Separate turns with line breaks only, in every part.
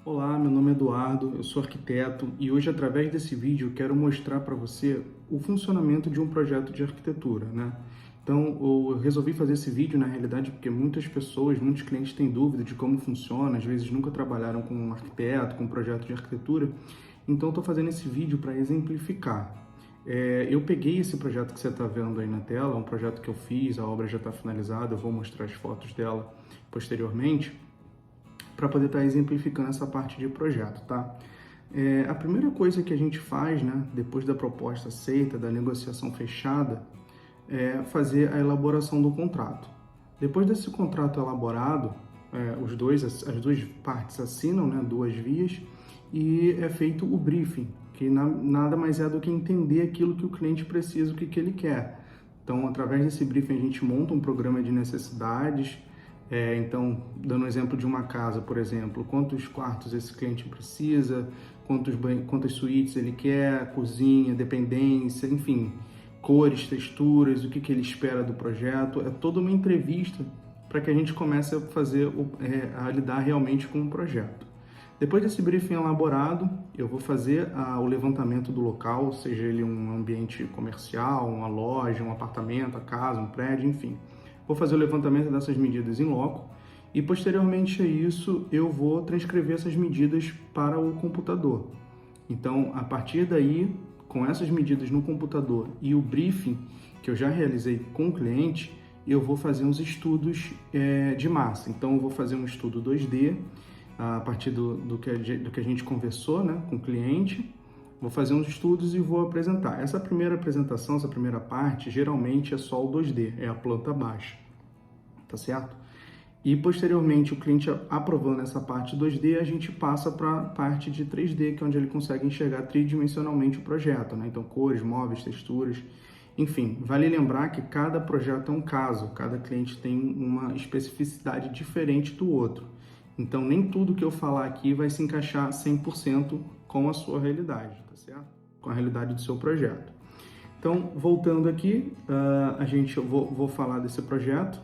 Olá, meu nome é Eduardo, eu sou arquiteto e hoje, através desse vídeo, eu quero mostrar para você o funcionamento de um projeto de arquitetura, né? Então, eu resolvi fazer esse vídeo, na realidade, porque muitas pessoas, muitos clientes têm dúvida de como funciona, às vezes nunca trabalharam com um arquiteto, com um projeto de arquitetura, então estou fazendo esse vídeo para exemplificar. Eu peguei esse projeto que você está vendo aí na tela, um projeto que eu fiz, a obra já está finalizada, eu vou mostrar as fotos dela posteriormente, para poder estar exemplificando essa parte de projeto, tá? A primeira coisa que a gente faz, né, depois da proposta aceita, da negociação fechada, é fazer a elaboração do contrato. Depois desse contrato elaborado, as duas partes assinam, né, duas vias, e é feito o briefing, que nada mais é do que entender aquilo que o cliente precisa, o que ele quer. Então, através desse briefing, a gente monta um programa de necessidades. Então, dando um exemplo de uma casa, por exemplo, quantos quartos esse cliente precisa, quantas suítes ele quer, cozinha, dependência, enfim, cores, texturas, o que ele espera do projeto. É toda uma entrevista para que a gente comece a a lidar realmente com o projeto. Depois desse briefing elaborado, eu vou fazer o levantamento do local, seja ele um ambiente comercial, uma loja, um apartamento, a casa, um prédio, enfim. Vou fazer o levantamento dessas medidas em loco e, posteriormente a isso, eu vou transcrever essas medidas para o computador. Então, a partir daí, com essas medidas no computador e o briefing que eu já realizei com o cliente, eu vou fazer uns estudos de massa. Então, eu vou fazer um estudo 2D, a partir do que a gente conversou, né, com o cliente. Vou fazer uns estudos e vou apresentar. Essa primeira apresentação, essa primeira parte, geralmente é só o 2D, é a planta baixa, tá certo? E posteriormente, o cliente aprovando essa parte 2D, a gente passa para a parte de 3D, que é onde ele consegue enxergar tridimensionalmente o projeto, né? Então, cores, móveis, texturas, enfim. Vale lembrar que cada projeto é um caso, cada cliente tem uma especificidade diferente do outro. Então, nem tudo que eu falar aqui vai se encaixar 100% com a sua realidade, tá certo? Com a realidade do seu projeto. Então, voltando aqui, eu vou falar desse projeto.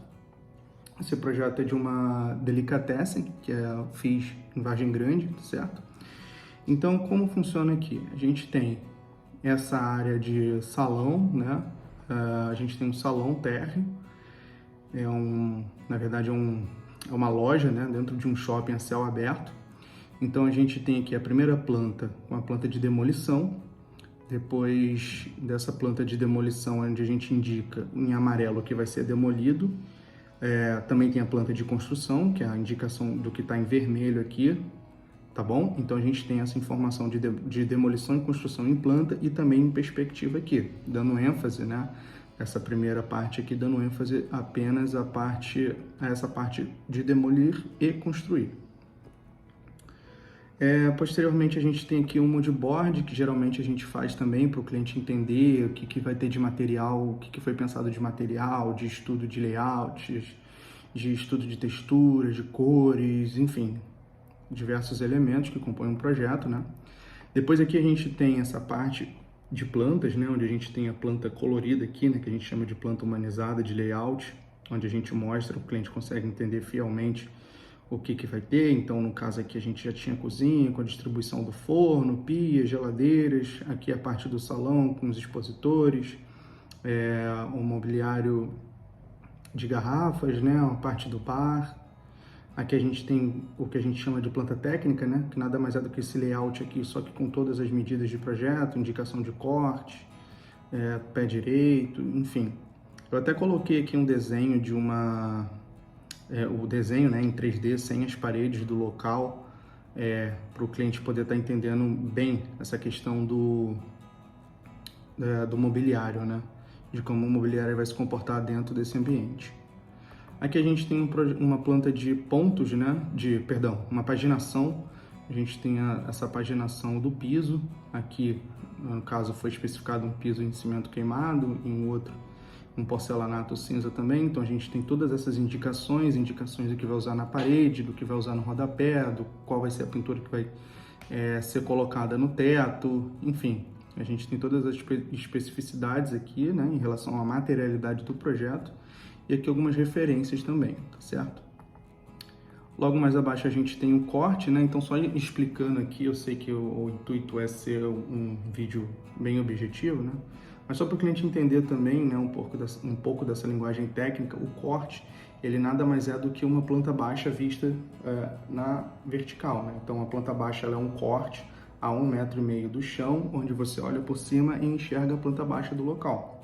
Esse projeto é de uma delicatessen, que eu fiz em Vargem Grande, tá certo? Então, como funciona aqui? A gente tem essa área de salão, né? A gente tem um salão térreo, na verdade é uma loja, né? Dentro de um shopping a céu aberto. Então, a gente tem aqui a primeira planta, uma planta de demolição. Depois dessa planta de demolição, onde a gente indica em amarelo que vai ser demolido. Também tem a planta de construção, que é a indicação do que está em vermelho aqui, tá bom? Então a gente tem essa informação de demolição e construção em planta e também em perspectiva aqui, dando ênfase, né? Essa primeira parte aqui, dando ênfase apenas a essa parte de demolir e construir. Posteriormente a gente tem aqui um mood board, que geralmente a gente faz também para o cliente entender o que vai ter de material, o que foi pensado de material, de estudo de layouts, de estudo de texturas, de cores, enfim, diversos elementos que compõem um projeto, né? Depois aqui a gente tem essa parte de plantas, né, onde a gente tem a planta colorida aqui, né, que a gente chama de planta humanizada de layout, onde a gente mostra, o cliente consegue entender fielmente o que vai ter. Então, no caso aqui, a gente já tinha cozinha com a distribuição do forno, pia, geladeiras. Aqui a parte do salão com os expositores, o mobiliário de garrafas, né? A parte do bar. Aqui a gente tem o que a gente chama de planta técnica, né? Que nada mais é do que esse layout aqui, só que com todas as medidas de projeto, indicação de corte, pé direito, enfim. Eu até coloquei aqui um desenho de o desenho, né, em 3D, sem as paredes do local, para o cliente poder estar entendendo bem essa questão do mobiliário, né, de como o mobiliário vai se comportar dentro desse ambiente. Aqui a gente tem uma planta de pontos, né, uma paginação. A gente tem essa paginação do piso. Aqui, no caso, foi especificado um piso em cimento queimado, em outro um porcelanato cinza também. Então a gente tem todas essas indicações do que vai usar na parede, do que vai usar no rodapé, do qual vai ser a pintura que vai ser colocada no teto, enfim. A gente tem todas as especificidades aqui, né, em relação à materialidade do projeto, e aqui algumas referências também, tá certo? Logo mais abaixo a gente tem o corte, né? Então só explicando aqui, eu sei que o intuito é ser um vídeo bem objetivo, né? Mas só para o cliente entender também, né, um pouco dessa linguagem técnica, o corte, ele nada mais é do que uma planta baixa vista na vertical, né? Então a planta baixa ela é um corte a 1,5 metro do chão, onde você olha por cima e enxerga a planta baixa do local.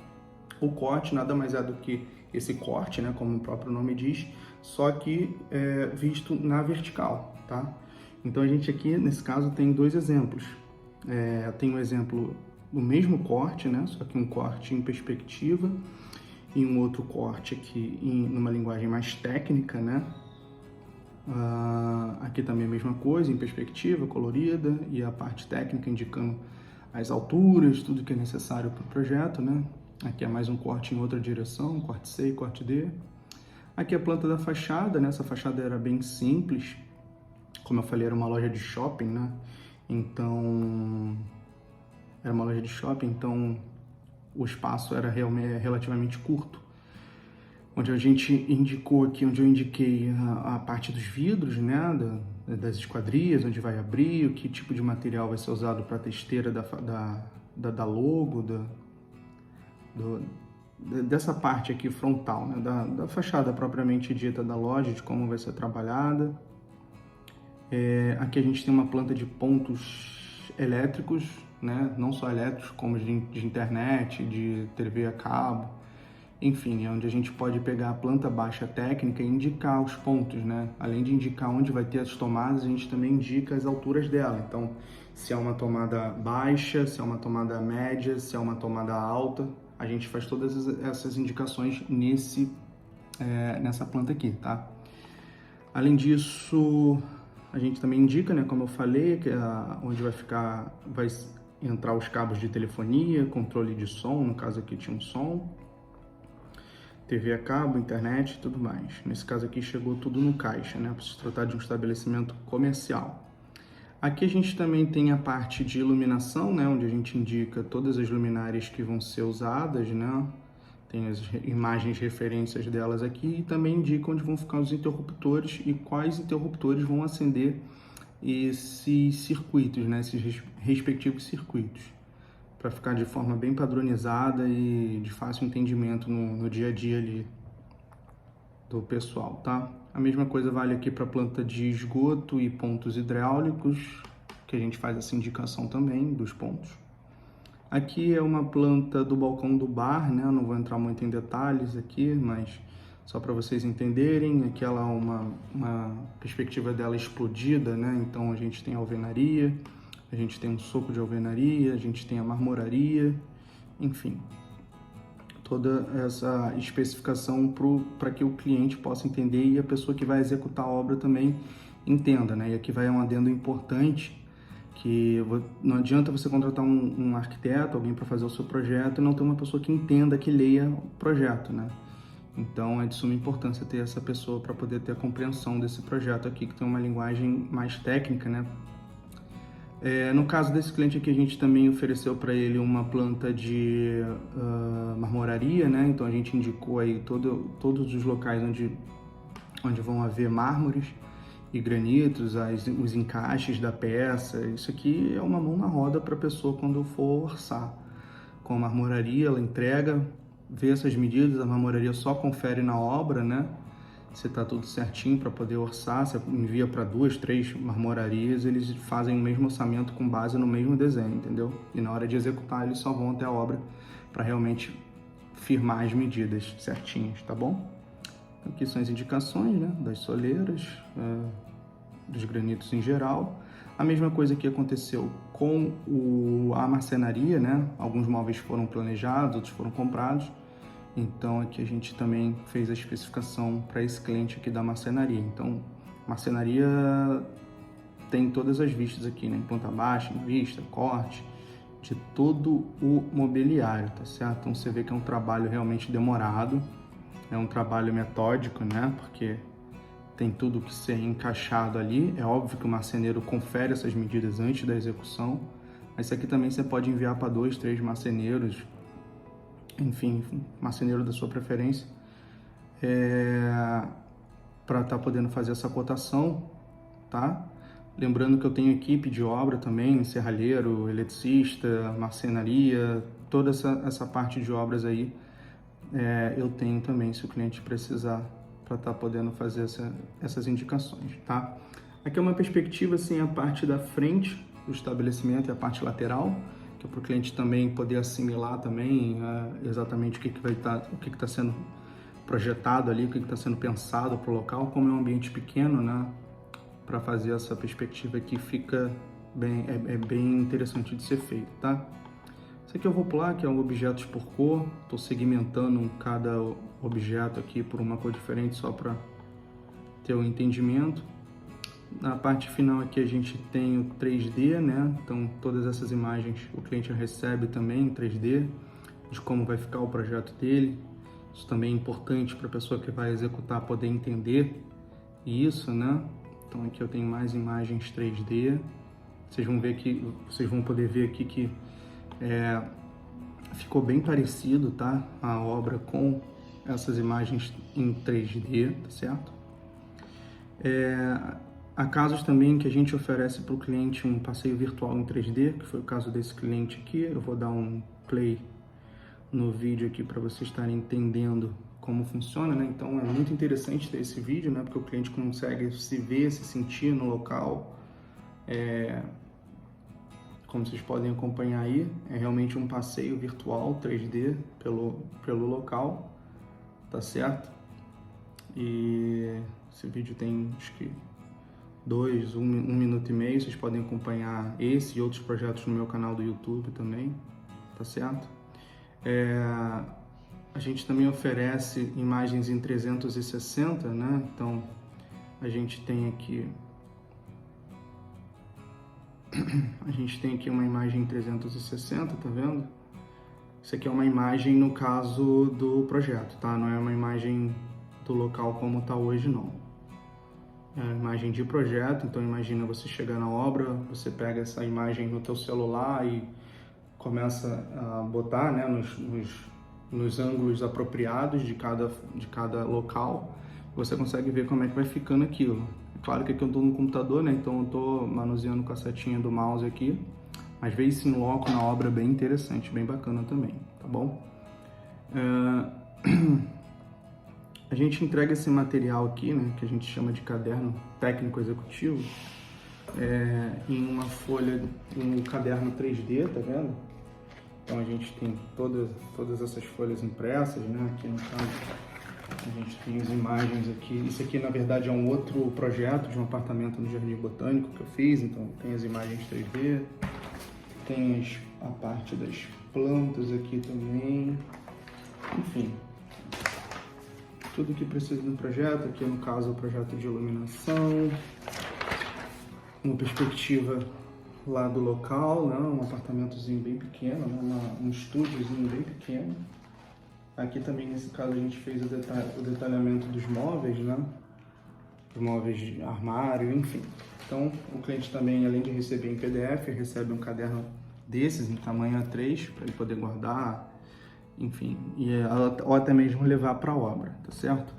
O corte nada mais é do que esse corte, né, como o próprio nome diz, só que visto na vertical, tá? Então a gente aqui, nesse caso, tem dois exemplos. Tem um exemplo do mesmo corte, né, só que um corte em perspectiva e um outro corte aqui numa linguagem mais técnica, né? Aqui também a mesma coisa, em perspectiva, colorida, e a parte técnica indicando as alturas, tudo que é necessário para o projeto, né? Aqui é mais um corte em outra direção, corte C e corte D. Aqui é a planta da fachada, né? Essa fachada era bem simples, como eu falei, era uma loja de shopping, né? Então, era uma loja de shopping, então o espaço era relativamente curto. Onde a gente indicou aqui, onde eu indiquei a parte dos vidros, né? Das esquadrias, onde vai abrir, que tipo de material vai ser usado para a testeira da logo, dessa parte aqui frontal, né? Da fachada propriamente dita da loja, de como vai ser trabalhada. Aqui a gente tem uma planta de pontos elétricos, né? Não só elétricos, como de internet, de TV a cabo, enfim, é onde a gente pode pegar a planta baixa técnica e indicar os pontos, né? Além de indicar onde vai ter as tomadas, a gente também indica as alturas dela. Então, se é uma tomada baixa, se é uma tomada média, se é uma tomada alta, a gente faz todas essas indicações nessa planta aqui, tá? Além disso, a gente também indica, né, como eu falei, que onde vai entrar os cabos de telefonia, controle de som, no caso aqui tinha um som, TV a cabo, internet e tudo mais. Nesse caso aqui chegou tudo no caixa, né, para se tratar de um estabelecimento comercial. Aqui a gente também tem a parte de iluminação, né, onde a gente indica todas as luminárias que vão ser usadas, né, tem as imagens referências delas aqui e também indica onde vão ficar os interruptores e quais interruptores vão acender esses circuitos, né, esses respectivos circuitos, para ficar de forma bem padronizada e de fácil entendimento no dia a dia ali do pessoal, tá? A mesma coisa vale aqui para planta de esgoto e pontos hidráulicos, que a gente faz essa indicação também dos pontos. Aqui é uma planta do balcão do bar, né? Eu não vou entrar muito em detalhes aqui, mas só para vocês entenderem, aqui ela é uma perspectiva dela explodida, né? Então a gente tem a alvenaria, a gente tem um soco de alvenaria, a gente tem a marmoraria, enfim, toda essa especificação para que o cliente possa entender e a pessoa que vai executar a obra também entenda, né? E aqui vai um adendo importante, que não adianta você contratar um arquiteto, alguém para fazer o seu projeto e não ter uma pessoa que entenda, que leia o projeto, né? Então é de suma importância ter essa pessoa para poder ter a compreensão desse projeto aqui, que tem uma linguagem mais técnica, né? No caso desse cliente aqui, a gente também ofereceu para ele uma planta de marmoraria, né? Então a gente indicou aí todos os locais onde vão haver mármores e granitos, os encaixes da peça. Isso aqui é uma mão na roda para a pessoa quando for orçar. Com a marmoraria, ela entrega, vê essas medidas, a marmoraria só confere na obra, né? Se está tudo certinho para poder orçar, você envia para 2, 3 marmorarias, eles fazem o mesmo orçamento com base no mesmo desenho, entendeu? E na hora de executar, eles só vão até a obra para realmente firmar as medidas certinhas, tá bom? Aqui são as indicações, né, das soleiras, dos granitos em geral. A mesma coisa que aconteceu com a marcenaria, né? Alguns móveis foram planejados, outros foram comprados. Então aqui a gente também fez a especificação para esse cliente aqui da marcenaria. Então, marcenaria tem todas as vistas aqui, né? Planta baixa, vista, corte, de todo o mobiliário, tá certo? Então você vê que é um trabalho realmente demorado, é um trabalho metódico, né? Porque tem tudo que ser encaixado ali. É óbvio que o marceneiro confere essas medidas antes da execução, mas isso aqui também você pode enviar para 2, 3 marceneiros, enfim, marceneiro da sua preferência, para estar podendo fazer essa cotação, tá? Lembrando que eu tenho equipe de obra também, serralheiro, eletricista, marcenaria, toda essa parte de obras aí eu tenho também, se o cliente precisar, para estar podendo fazer essas indicações, tá? Aqui é uma perspectiva, assim, a parte da frente do estabelecimento e a parte lateral, que é para o cliente também poder assimilar também exatamente o que vai estar, o que está sendo projetado ali, o que está sendo pensado para o local. Como é um ambiente pequeno, né? Para fazer essa perspectiva aqui fica bem, bem interessante de ser feito, tá? Isso aqui eu vou pular, que é um objetos por cor. Estou segmentando cada objeto aqui por uma cor diferente só para ter o entendimento. Na parte final aqui a gente tem o 3D, né? Então todas essas imagens o cliente recebe também em 3D, de como vai ficar o projeto dele. Isso também é importante para a pessoa que vai executar poder entender isso, né? Então aqui eu tenho mais imagens 3D. Vocês vão ver que, vocês vão poder ver aqui que ficou bem parecido, tá? A obra com essas imagens em 3D, tá certo? Há casos também que a gente oferece para o cliente um passeio virtual em 3D, que foi o caso desse cliente aqui. Eu vou dar um play no vídeo aqui para vocês estarem entendendo como funciona, né? Então é muito interessante ter esse vídeo, né? Porque o cliente consegue se ver, se sentir no local. Como vocês podem acompanhar aí, é realmente um passeio virtual 3D pelo local, tá certo? E esse vídeo tem, acho que, um minuto e meio. Vocês podem acompanhar esse e outros projetos no meu canal do YouTube também, tá certo? A gente também oferece imagens em 360, né? Então, a gente tem aqui uma imagem em 360, tá vendo? Isso aqui é uma imagem no caso do projeto, tá? Não é uma imagem do local como tá hoje, não. É uma imagem de projeto. Então imagina você chegar na obra, você pega essa imagem no teu celular e começa a botar, né, nos ângulos apropriados de cada local. Você consegue ver como é que vai ficando aquilo. É claro que aqui eu estou no computador, né? Então eu estou manuseando com a setinha do mouse aqui. Mas ver isso em loco na obra é bem interessante, bem bacana também, tá bom? A gente entrega esse material aqui, né, que a gente chama de caderno técnico executivo, em uma folha, um caderno 3D, tá vendo? Então a gente tem todas essas folhas impressas, né? Aqui no caso a gente tem as imagens aqui. Isso aqui na verdade é um outro projeto de um apartamento no Jardim Botânico que eu fiz, então tem as imagens 3D, tem a parte das plantas aqui também, enfim. Tudo que precisa do projeto, aqui no caso o projeto de iluminação, uma perspectiva lá do local, né? Um apartamentozinho bem pequeno, né? Um estúdiozinho bem pequeno. Aqui também nesse caso a gente fez o detalhamento dos móveis, né? Os móveis de armário, enfim. Então o cliente também, além de receber em PDF, recebe um caderno desses em tamanho A3 para ele poder guardar, enfim, ou até mesmo levar para a obra, tá certo?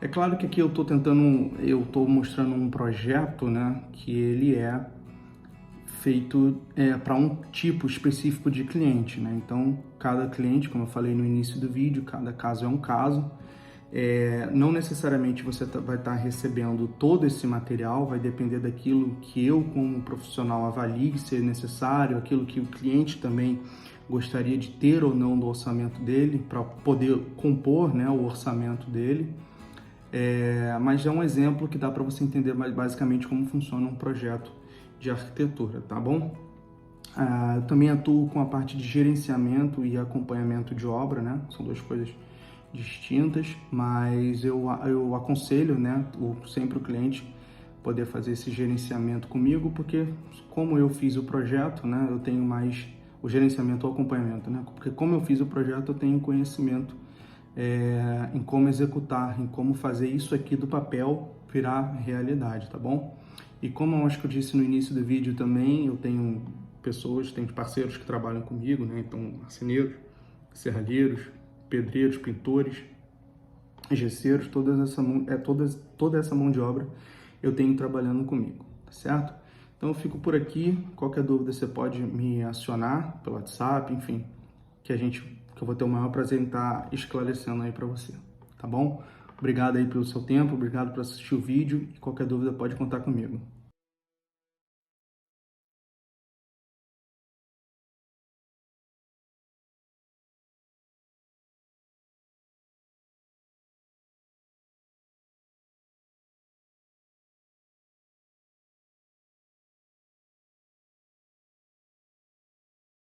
É claro que aqui eu estou mostrando um projeto, né, que ele é feito para um tipo específico de cliente, né? Então, cada cliente, como eu falei no início do vídeo, cada caso é um caso. Não necessariamente você vai estar recebendo todo esse material, vai depender daquilo que eu, como profissional, avalie ser necessário, aquilo que o cliente também gostaria de ter ou não do orçamento dele, para poder compor, né, o orçamento dele. Mas é um exemplo que dá para você entender basicamente como funciona um projeto de arquitetura, tá bom? Eu também atuo com a parte de gerenciamento e acompanhamento de obra, né? São duas coisas distintas, mas eu aconselho, né, sempre o cliente poder fazer esse gerenciamento comigo, porque como eu fiz o projeto, né, eu tenho mais o gerenciamento ou acompanhamento, né? Porque como eu fiz o projeto, eu tenho conhecimento em como executar, em como fazer isso aqui do papel virar realidade, tá bom? E como eu acho que eu disse no início do vídeo também, eu tenho tenho parceiros que trabalham comigo, né? Então, marceneiros, serralheiros, pedreiros, pintores, gesseiros, toda essa mão de obra eu tenho trabalhando comigo, tá certo? Então eu fico por aqui, qualquer dúvida você pode me acionar pelo WhatsApp, enfim, que eu vou ter o maior prazer em estar esclarecendo aí para você, tá bom? Obrigado aí pelo seu tempo, obrigado por assistir o vídeo e qualquer dúvida pode contar comigo.